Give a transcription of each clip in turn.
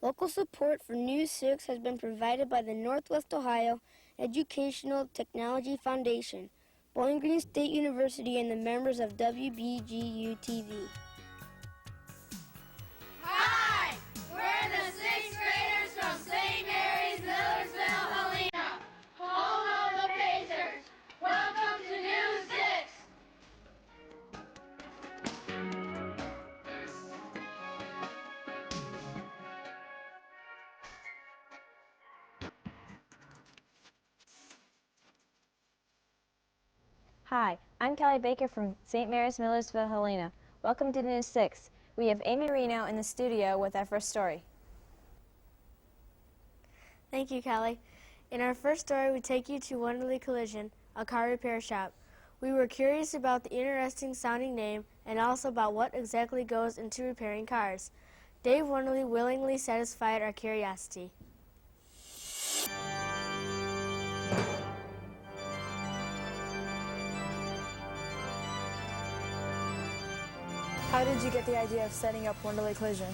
Local support for News 6 has been provided by the Northwest Ohio Educational Technology Foundation, Bowling Green State University, and the members of WBGU-TV. Hi! We're the 6th graders from St. Mary's, Millersville, Helena, home of the Pacers. Welcome to News 6! Hi, I'm Kelly Baker from St. Mary's, Millersville, Helena. Welcome to News 6. We have Amy Reno in the studio with our first story. Thank you, Kelly. In our first story, we take you to Wonderly Collision, a car repair shop. We were curious about the interesting sounding name and also about what exactly goes into repairing cars. Dave Wonderly willingly satisfied our curiosity. How did you get the idea of setting up Wonderly Collision?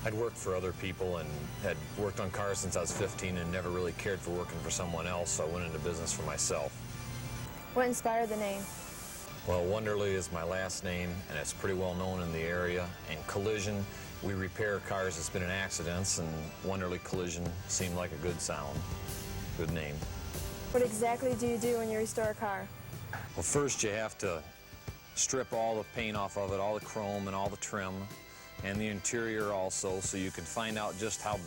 I'd worked for other people and had worked on cars since I was 15 and never really cared for working for someone else, so I went into business for myself. What inspired the name? Well, Wonderly is my last name, and it's pretty well known in the area. And Collision, we repair cars that's been in accidents, and Wonderly Collision seemed like a good sound, good name. What exactly do you do when you restore a car? Well, first you have to strip all the paint off of it, all the chrome and all the trim, and the interior also, so you can find out just how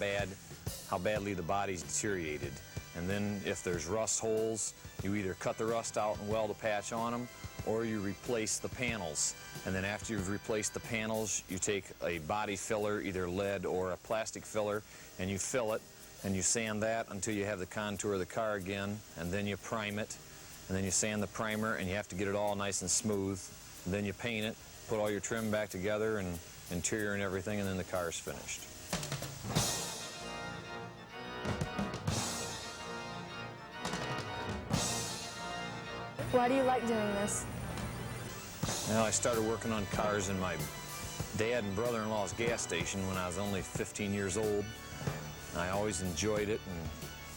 badly the body's deteriorated. And then if there's rust holes, you either cut the rust out and weld a patch on them, or you replace the panels. And then after you've replaced the panels, you take a body filler, either lead or a plastic filler, and you fill it, and you sand that until you have the contour of the car again, and then you prime it, and then you sand the primer, and you have to get it all nice and smooth. And then you paint it, put all your trim back together, and interior and everything, and then the car's finished. Why do you like doing this? Well, I started working on cars in my dad and brother-in-law's gas station when I was only 15 years old. I always enjoyed it, and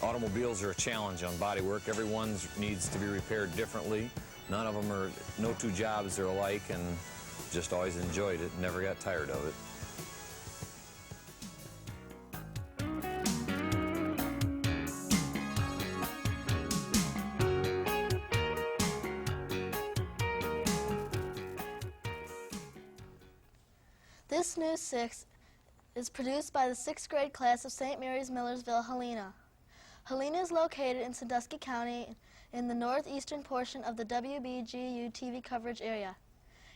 automobiles are a challenge on body work. Everyone needs to be repaired differently. No two jobs are alike, and just always enjoyed it, never got tired of it. This News 6 is produced by the 6th grade class of St. Mary's, Millersville, Helena. Helena is located in Sandusky County in the northeastern portion of the WBGU-TV coverage area.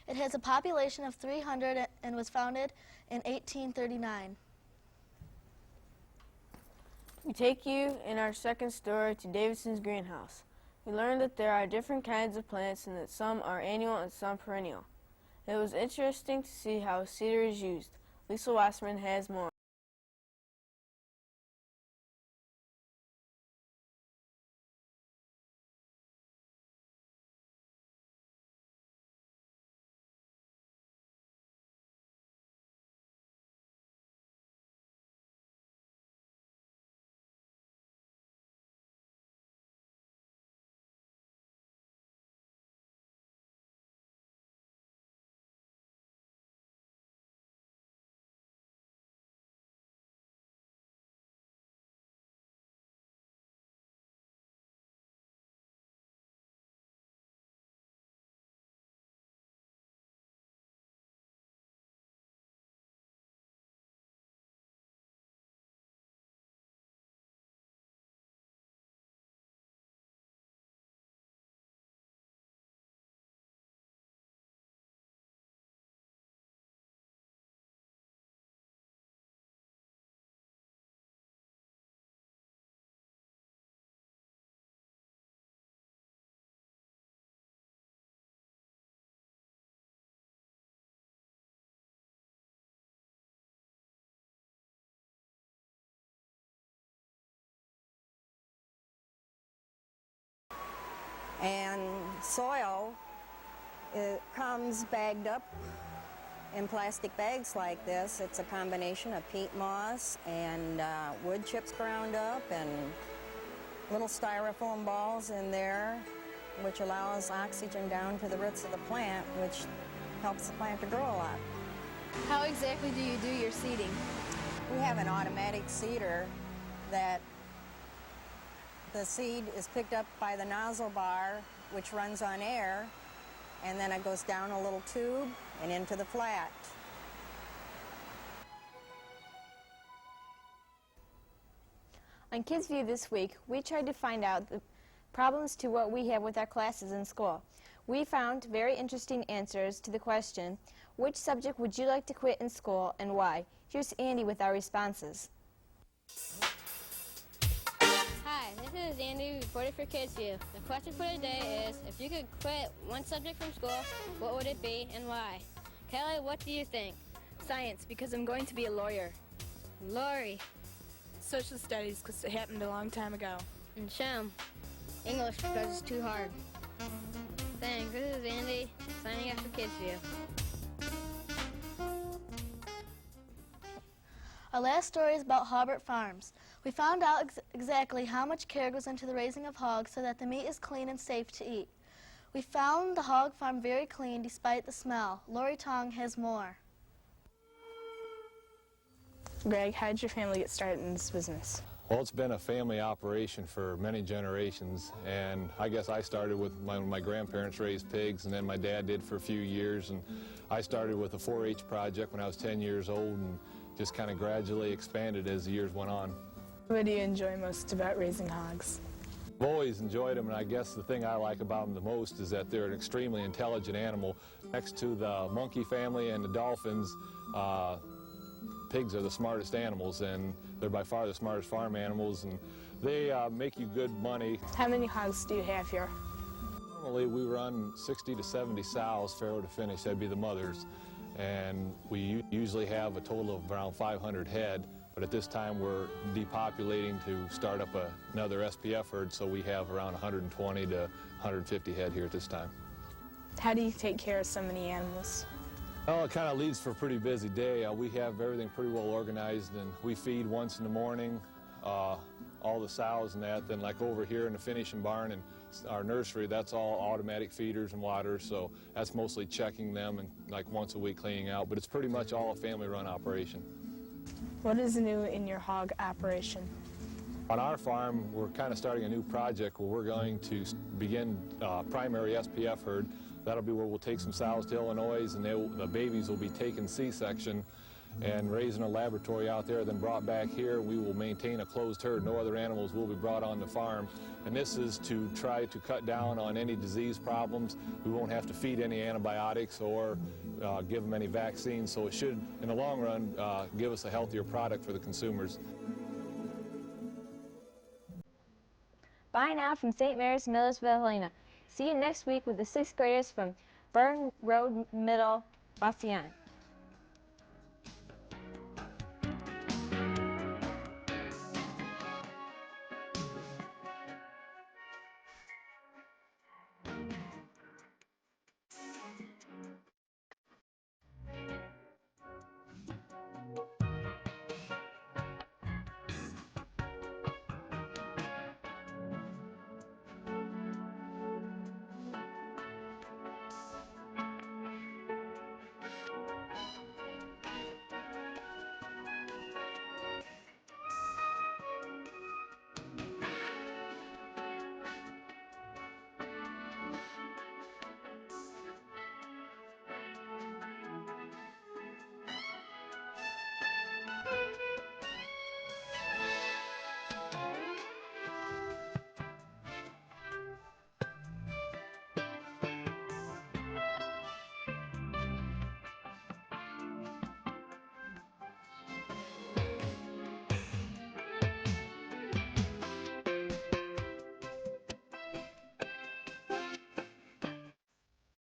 It has a population of 300 and was founded in 1839. We take you in our second story to Davidson's greenhouse. We learned that there are different kinds of plants and that some are annual and some perennial. It was interesting to see how cedar is used. Lisa Wasserman has more. And soil, it comes bagged up in plastic bags like this. It's a combination of peat moss and wood chips ground up and little styrofoam balls in there, which allows oxygen down to the roots of the plant, which helps the plant to grow a lot. How exactly do you do your seeding? We have an automatic seeder that the seed is picked up by the nozzle bar, which runs on air, and then it goes down a little tube and into the flat. On Kids View this week, we tried to find out the problems to what we have with our classes in school. We found very interesting answers to the question, which subject would you like to quit in school and why? Here's Andy with our responses. Hi, this is Andy, reporter for Kids View. The question for today is, if you could quit one subject from school, what would it be and why? Kelly, what do you think? Science, because I'm going to be a lawyer. Lori. Social studies, because it happened a long time ago. And Shem. English, because it's too hard. Thanks, this is Andy, signing out for Kids View. Our last story is about Hbert Farms. We found out exactly how much care goes into the raising of hogs so that the meat is clean and safe to eat. We found the hog farm very clean despite the smell. Lori Tong has more. Greg, how did your family get started in this business? Well, it's been a family operation for many generations, and I guess I started with my grandparents raised pigs, and then my dad did for a few years, and I started with a 4-H project when I was 10 years old and just kind of gradually expanded as the years went on. What do you enjoy most about raising hogs? I've always enjoyed them, and I guess the thing I like about them the most is that they're an extremely intelligent animal. Next to the monkey family and the dolphins, pigs are the smartest animals, and they're by far the smartest farm animals, and they make you good money. How many hogs do you have here? Normally we run 60 to 70 sows, farrow to finish, that'd be the mothers, and we usually have a total of around 500 head, but at this time we're depopulating to start up another SPF herd, so we have around 120 to 150 head here at this time. How do you take care of so many animals? Well, it kind of leads for a pretty busy day. We have everything pretty well organized, and we feed once in the morning, all the sows and that. Then like over here in the finishing barn and our nursery, that's all automatic feeders and waters, so that's mostly checking them and like once a week cleaning out, but it's pretty much all a family-run operation. What is new in your hog operation? On our farm, we're kind of starting a new project where we're going to begin primary SPF herd. That'll be where we'll take some sows to Illinois, and the babies will be taken C-section and raised in a laboratory out there, then brought back here. We will maintain a closed herd. No other animals will be brought on the farm. And this is to try to cut down on any disease problems. We won't have to feed any antibiotics or give them any vaccines, so it should, in the long run, give us a healthier product for the consumers. Bye now from St. Mary's, Millersville, Helena. See you next week with the 6th graders from Burn Road Middle, Boston.